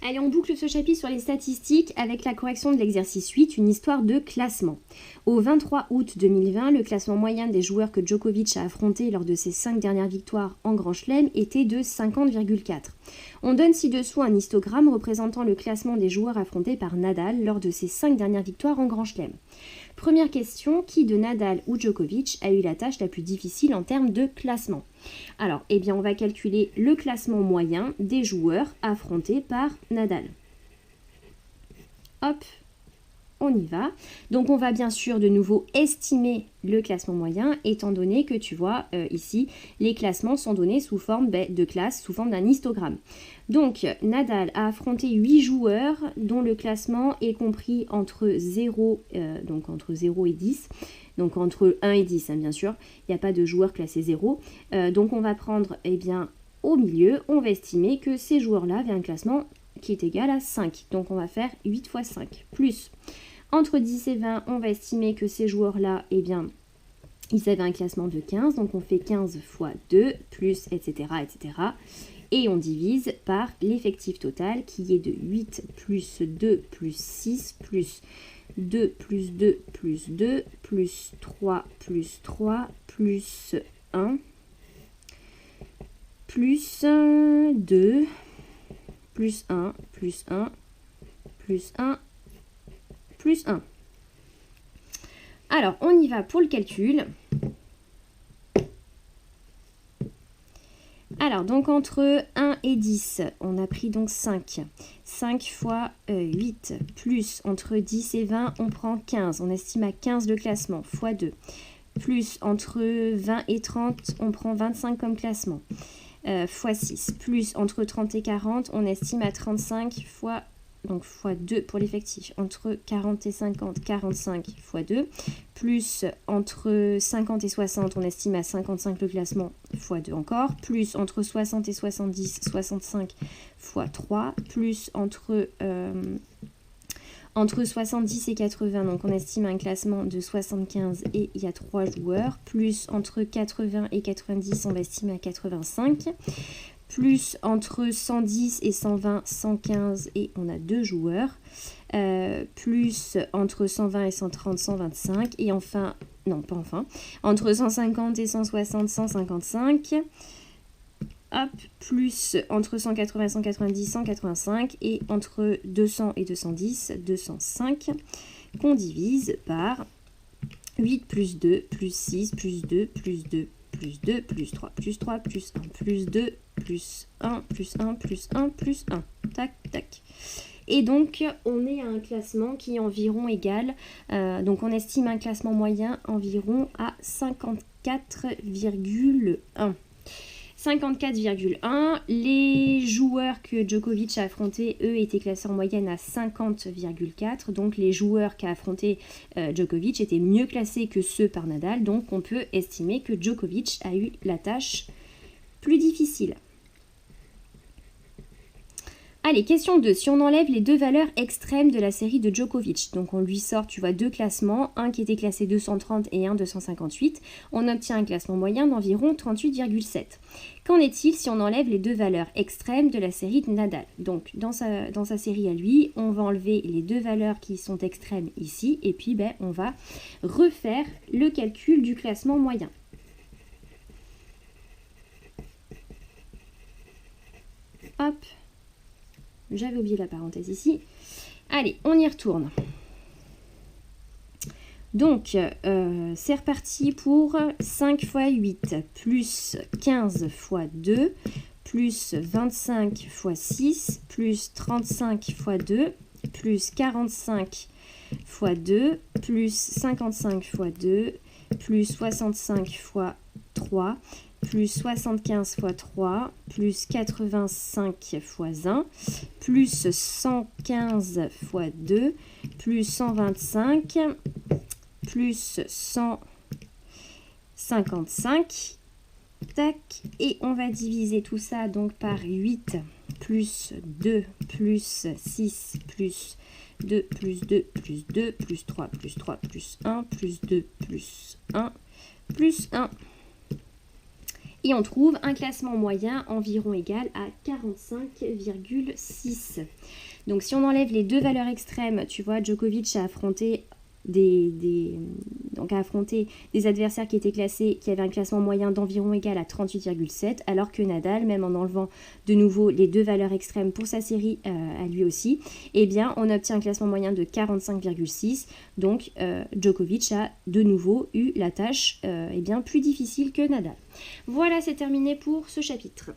Allez, on boucle ce chapitre sur les statistiques avec la correction de l'exercice 8, une histoire de classement. Au 23 août 2020, le classement moyen des joueurs que Djokovic a affrontés lors de ses 5 dernières victoires en Grand Chelem était de 50,4. On donne ci-dessous un histogramme représentant le classement des joueurs affrontés par Nadal lors de ses 5 dernières victoires en Grand Chelem. Première question, qui de Nadal ou Djokovic a eu la tâche la plus difficile en termes de classement? Alors, eh bien, on va calculer le classement moyen des joueurs affrontés par Nadal. Hop, on y va. Donc, on va bien sûr de nouveau estimer le classement moyen, étant donné que tu vois ici, les classements sont donnés sous forme de classe, sous forme d'un histogramme. Donc, Nadal a affronté 8 joueurs dont le classement est compris entre 0 et 10. Donc entre 1 et 10, bien sûr. Il n'y a pas de joueurs classés 0. Donc on va prendre, au milieu, on va estimer que ces joueurs-là avaient un classement qui est égal à 5. Donc on va faire 8 fois 5. Plus, entre 10 et 20, on va estimer que ces joueurs-là, ils avaient un classement de 15. Donc on fait 15 fois 2, plus, etc., etc. Et on divise par l'effectif total qui est de 8 plus 2 plus 6 plus 2 plus 2 plus 2 plus 3 plus 3 plus 1 plus 2 plus 1 plus 1 plus 1 plus 1. Alors, on y va pour le calcul. Alors, donc entre 1 et 10, on a pris donc 5. 5 fois 8, plus entre 10 et 20, on prend 15. On estime à 15 le classement, fois 2. Plus entre 20 et 30, on prend 25 comme classement, fois 6. Plus entre 30 et 40, on estime à 35 fois 2 pour l'effectif. Entre 40 et 50, 45 fois 2. Plus entre 50 et 60, on estime à 55 le classement, fois 2 encore. Plus entre 60 et 70, 65 fois 3. Plus entre 70 et 80, donc on estime un classement de 75 et il y a 3 joueurs. Plus entre 80 et 90, on va estimer à 85. Plus entre 110 et 120, 115 et on a 2 joueurs. Plus entre 120 et 130, 125. Et enfin, non pas enfin, entre 150 et 160, 155. Hop, plus entre 180 et 190, 185. Et entre 200 et 210, 205. Qu'on divise par 8 plus 2, plus 6, plus 2, plus 2, plus 2, plus 3, plus 3, plus 1, plus 2, plus 1, plus 1, plus 1, plus 1. Tac, tac. Et donc, on est à un classement qui est environ égal. Donc, on estime un classement moyen environ à 54,1. 54,1. Les joueurs que Djokovic a affrontés, eux, étaient classés en moyenne à 50,4. Donc, les joueurs qu'a affronté Djokovic étaient mieux classés que ceux par Nadal. Donc, on peut estimer que Djokovic a eu la tâche plus difficile. Allez, question 2. Si on enlève les deux valeurs extrêmes de la série de Djokovic, donc on lui sort, tu vois, deux classements, un qui était classé 230 et un 258, on obtient un classement moyen d'environ 38,7. Qu'en est-il si on enlève les deux valeurs extrêmes de la série de Nadal? Donc, dans sa série à lui, on va enlever les deux valeurs qui sont extrêmes ici, et puis on va refaire le calcul du classement moyen. Hop. J'avais oublié la parenthèse ici. Allez, on y retourne. Donc, c'est reparti pour 5 fois 8, plus 15 fois 2, plus 25 fois 6, plus 35 fois 2, plus 45 fois 2, plus 55 fois 2, plus 65 fois 3, plus 75 fois 3, plus 85 fois 1, plus 115 fois 2, plus 125, plus 155. Tac, et on va diviser tout ça donc par 8, plus 2, plus 6, plus 2, plus 2, plus 2, plus 3, plus 3, plus 1, plus 2, plus 1, plus 1. Et on trouve un classement moyen environ égal à 45,6. Donc si on enlève les deux valeurs extrêmes, tu vois, Djokovic a affronté des adversaires qui étaient classés, qui avaient un classement moyen d'environ égal à 38,7, alors que Nadal, même en enlevant de nouveau les deux valeurs extrêmes pour sa série à lui aussi, eh bien on obtient un classement moyen de 45,6. Donc Djokovic a de nouveau eu la tâche plus difficile que Nadal. Voilà, c'est terminé pour ce chapitre.